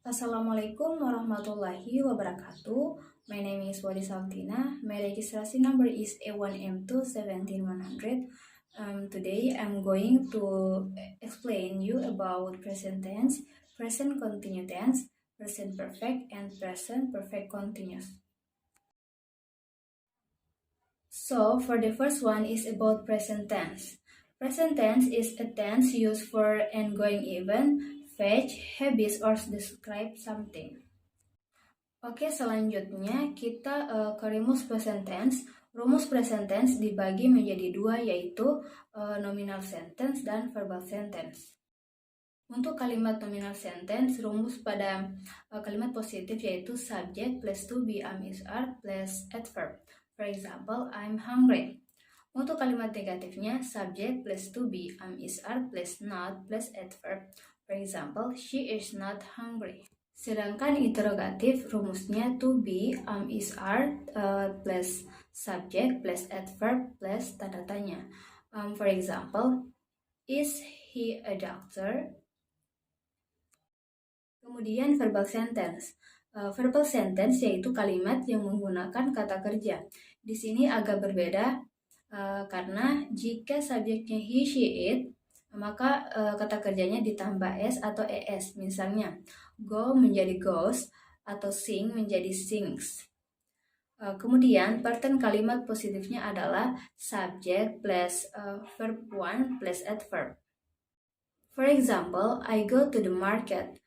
Assalamualaikum warahmatullahi wabarakatuh. My name is Wadi Saltina. My registration number is A1M2 17100. Today I'm going to explain you about present tense, present continuous tense, present perfect, and present perfect continuous. So for the first one is about present tense. Present tense is a tense used for ongoing event, phase, habits, or describe something. Oke, selanjutnya kita ke rumus present tense. Rumus present tense dibagi menjadi dua, yaitu nominal sentence dan verbal sentence. Untuk kalimat nominal sentence, rumus pada kalimat positif yaitu subject plus to be am is are plus adverb. For example, I'm hungry. Untuk kalimat negatifnya, subject plus to be am is are plus not plus adverb. For example, she is not hungry. Sedangkan interrogatif rumusnya to be, am is are, plus subject plus adverb plus tanda tanya. For example, is he a doctor? Kemudian verbal sentence. Verbal sentence yaitu kalimat yang menggunakan kata kerja. Di sini agak berbeda karena jika subjeknya he, she, it, maka kata kerjanya ditambah s atau es. Misalnya, go menjadi goes atau sing menjadi sings. Kemudian pattern kalimat positifnya adalah subject plus verb 1 plus adverb. For example, I go to the market.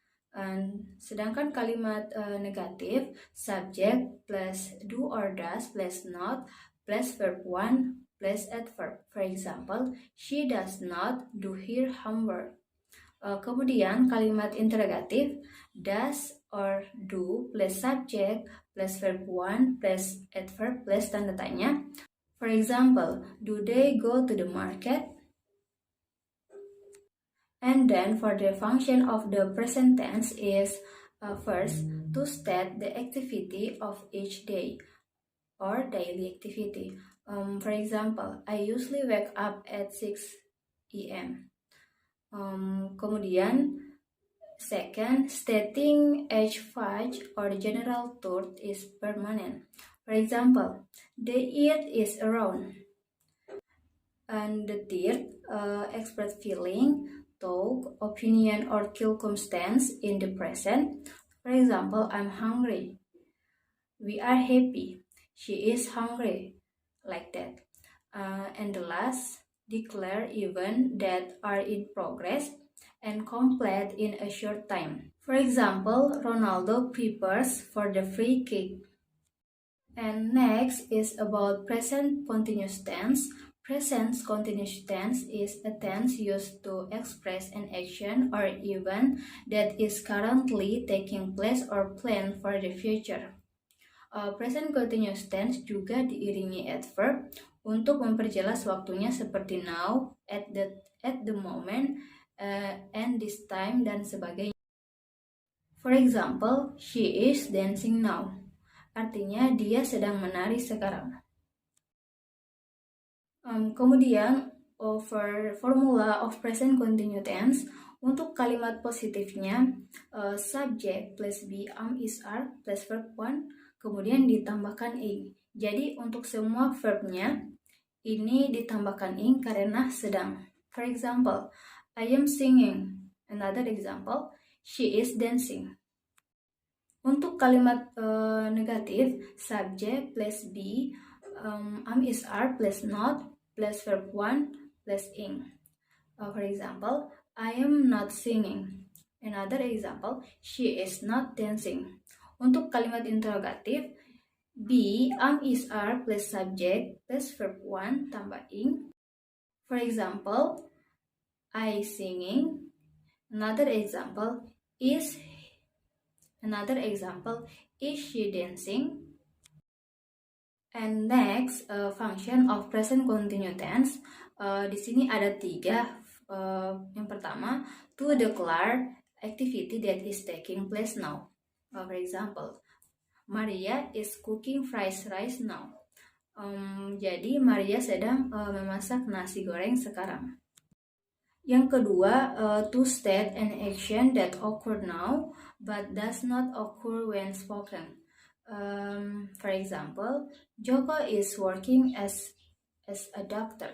Sedangkan kalimat negatif, subject plus do or does plus not plus verb 1 plus adverb. For example, she does not do her homework. Kemudian kalimat interrogatif, does or do plus subject plus verb 1 plus adverb plus tanda tanya. For example, do they go to the market? And then for the function of the present tense is first to state the activity of each day or daily activity. For example, I usually wake up at 6 a.m. Kemudian second, stating age fudge or the general truth is permanent. For example, the earth is around. And the third, express feeling, thought, opinion, or circumstance in the present. For example, I'm hungry. We are happy. She is hungry. Like that. And the last, declare events that are in progress and complete in a short time. For example, Ronaldo prepares for the free kick. And next is about present continuous tense. Present continuous tense is a tense used to express an action or event that is currently taking place or planned for the future. Present continuous tense juga diiringi adverb untuk memperjelas waktunya seperti now, at the moment, and this time, dan sebagainya. For example, she is dancing now. Artinya dia sedang menari sekarang. Kemudian for formula of present continuous tense, untuk kalimat positifnya subject plus be, am, is, are plus verb 1, kemudian ditambahkan ing. Jadi untuk semua verbnya ini ditambahkan ing karena sedang. For example, I am singing. Another example, she is dancing. Untuk kalimat negatif, subject plus be, am, is, are plus not plus verb 1 plus ing. For example, I am not singing. Another example, she is not dancing. Untuk kalimat interrogatif, be, am, is, are plus subject plus verb 1 tambah ing. For example, I singing. Another example, is she dancing? And next, function of present continuous tense. Di sini ada 3. Yang pertama, to declare activity that is taking place now. For example, Maria is cooking fried rice now. Jadi Maria sedang memasak nasi goreng sekarang. Yang kedua, to state an action that occurred now but does not occur when spoken. For example, Joko is working as a doctor.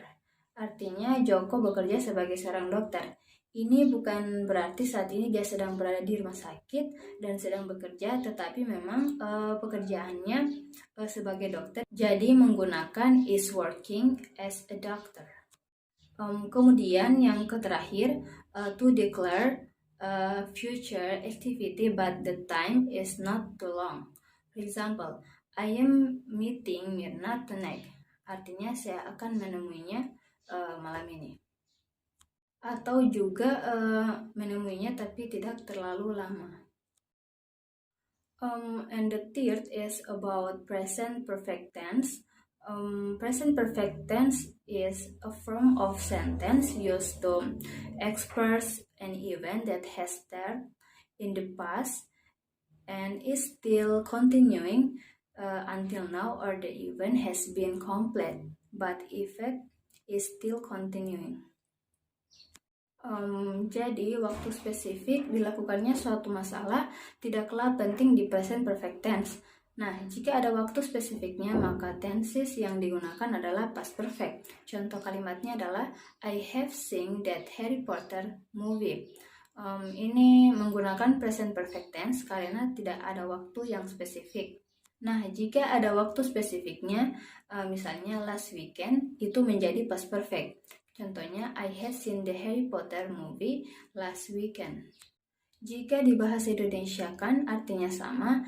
Artinya Joko bekerja sebagai seorang dokter. Ini bukan berarti saat ini dia sedang berada di rumah sakit dan sedang bekerja, tetapi memang pekerjaannya sebagai dokter. Jadi menggunakan is working as a doctor. Kemudian yang terakhir, to declare future activity but the time is not too long. For example, I am meeting Mirna tonight. Artinya saya akan menemuinya malam ini. Atau juga menemuinya tapi tidak terlalu lama. And the third is about present perfect tense. Present perfect tense is a form of sentence used to express an event that has started in the past and is still continuing until now, or the event has been complete but effect is still continuing. Jadi waktu spesifik dilakukannya suatu masalah tidaklah penting di present perfect tense. Nah, jika ada waktu spesifiknya, maka tenses yang digunakan adalah past perfect. Contoh kalimatnya adalah I have seen that Harry Potter movie. Ini menggunakan present perfect tense karena tidak ada waktu yang spesifik. Nah, jika ada waktu spesifiknya, misalnya last weekend, itu menjadi past perfect. Contohnya, I have seen the Harry Potter movie last weekend. Jika di bahasa Indonesia kan artinya sama,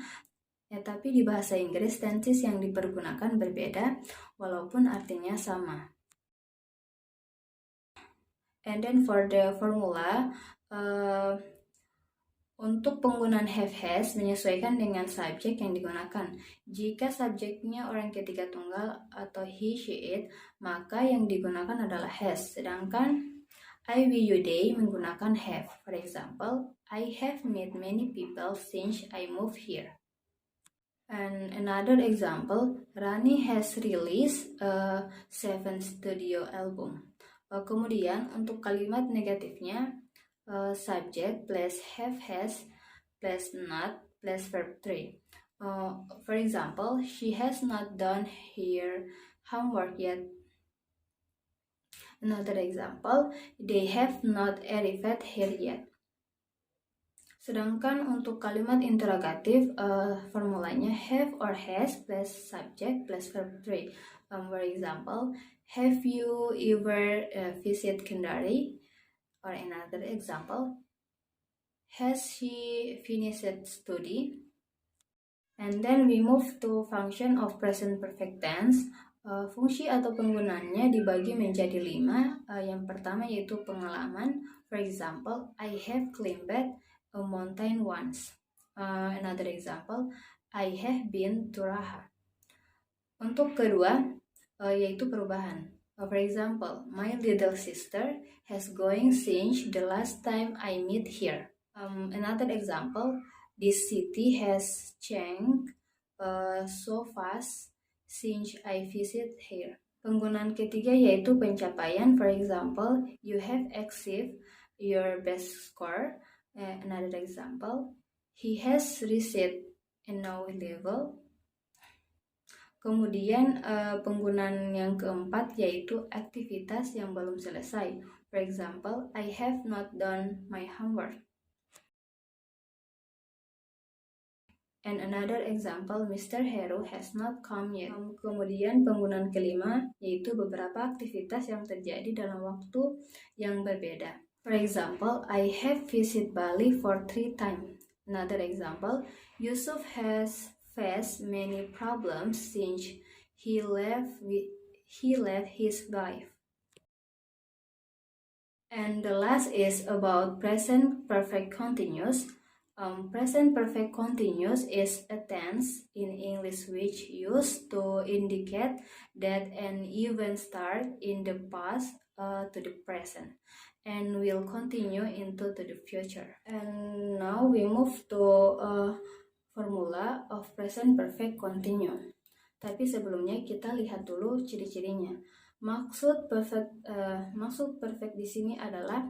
ya tapi di bahasa Inggris tenses yang dipergunakan berbeda walaupun artinya sama. And then for the formula, untuk penggunaan have has menyesuaikan dengan subjek yang digunakan. Jika subjeknya orang ketiga tunggal atau he, she, it, maka yang digunakan adalah has. Sedangkan I, we, you, they menggunakan have. For example, I have met many people since I moved here. And another example, Rani has released a 7 studio album. Kemudian untuk kalimat negatifnya, subject plus have has plus not plus verb 3. For example, she has not done her homework yet. Another example, they have not arrived here yet. Sedangkan untuk kalimat interrogatif, formulanya have or has plus subject plus verb 3. For example, have you ever visited Kendari? Or another example, has he finished study? And then we move to function of present perfect tense. Fungsi atau penggunaannya dibagi menjadi 5. Yang pertama yaitu pengalaman. For example, I have climbed a mountain once. Another example, I have been to Raha. Untuk kedua, yaitu perubahan. For example, my little sister has going since the last time I met here. Another example, this city has changed so fast since I visit here. Penggunaan ketiga yaitu pencapaian. For example, you have achieved your best score. Another example, he has reached a new level. Kemudian penggunaan yang keempat yaitu aktivitas yang belum selesai. For example, I have not done my homework. And another example, Mr. Heru has not come yet. Kemudian penggunaan kelima yaitu beberapa aktivitas yang terjadi dalam waktu yang berbeda. For example, I have visited Bali for 3 times. Another example, Yusuf has faced many problems since he left his wife. And the last is about present perfect continuous. Present perfect continuous is a tense in English which used to indicate that an event started in the past to the present and will continue into the future. And now we move to formula of present perfect continuous. Tapi sebelumnya kita lihat dulu ciri-cirinya. Maksud perfect di sini adalah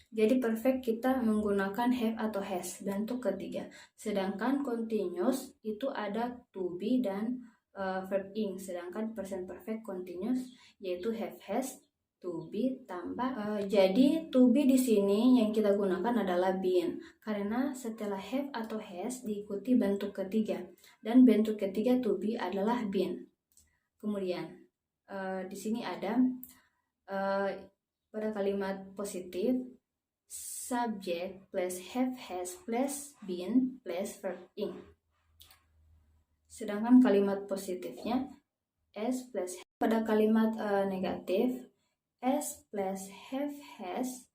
jadi perfect kita menggunakan have atau has bentuk ketiga. Sedangkan continuous itu ada to be dan verb ing. Sedangkan present perfect continuous yaitu have, has, to be tambah jadi to be di sini yang kita gunakan adalah been karena setelah have atau has diikuti bentuk ketiga dan bentuk ketiga to be adalah been. Kemudian di sini ada pada kalimat positif subject plus have, has plus been plus verb ing. Sedangkan kalimat positifnya s plus pada kalimat negatif s plus have, has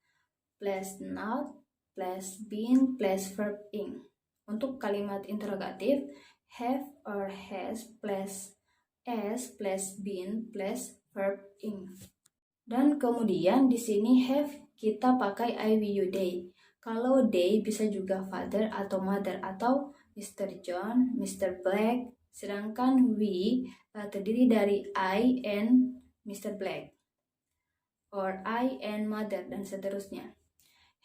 plus not plus been plus verb ing. Untuk kalimat interrogatif have or has plus s plus been plus verb ing. Dan kemudian di sini have kita pakai I, we, you, they. Kalau they bisa juga father atau mother atau Mr. John, Mr. Black. Sedangkan we terdiri dari I and Mr. Black. Or I and mother dan seterusnya.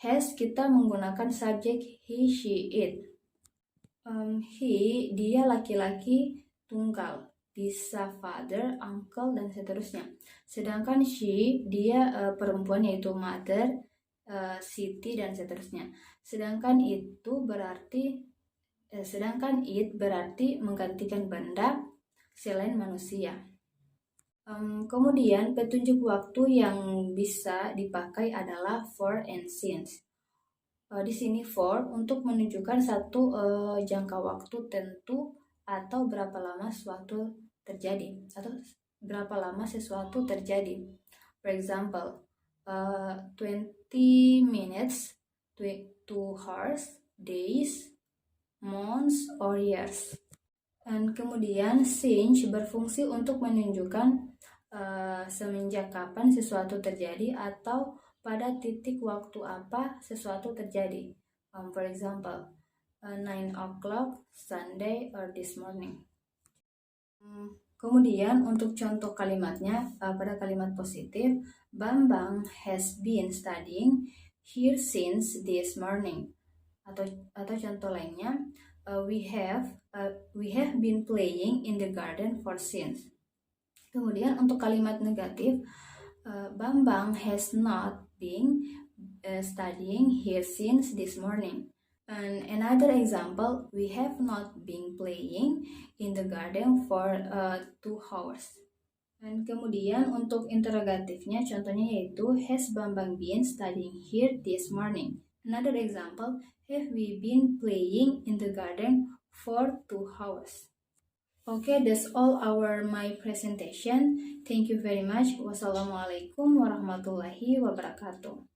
Has kita menggunakan subjek he, she, it. He, dia laki-laki tunggal. Bisa father, uncle, dan seterusnya. Sedangkan she, dia perempuan yaitu mother, city, dan seterusnya. Sedangkan it berarti menggantikan benda selain manusia. Kemudian petunjuk waktu yang bisa dipakai adalah for and since. Di sini for untuk menunjukkan satu jangka waktu tentu atau berapa lama sesuatu terjadi atau berapa lama sesuatu terjadi. For example, 20 minutes, 2 hours, days, months, or years. Dan kemudian since berfungsi untuk menunjukkan semenjak kapan sesuatu terjadi atau pada titik waktu apa sesuatu terjadi. For example, 9 o'clock, Sunday, or this morning. Kemudian untuk contoh kalimatnya pada kalimat positif, Bambang has been studying here since this morning. Atau contoh lainnya, we have been playing in the garden for since. Kemudian untuk kalimat negatif, Bambang has not been studying here since this morning. And another example, we have not been playing in the garden for 2 hours. Dan kemudian untuk interrogatifnya contohnya yaitu has Bambang been studying here this morning. Another example, have we been playing in the garden for 2 hours. Okay, that's all my presentation. Thank you very much. Wassalamualaikum warahmatullahi wabarakatuh.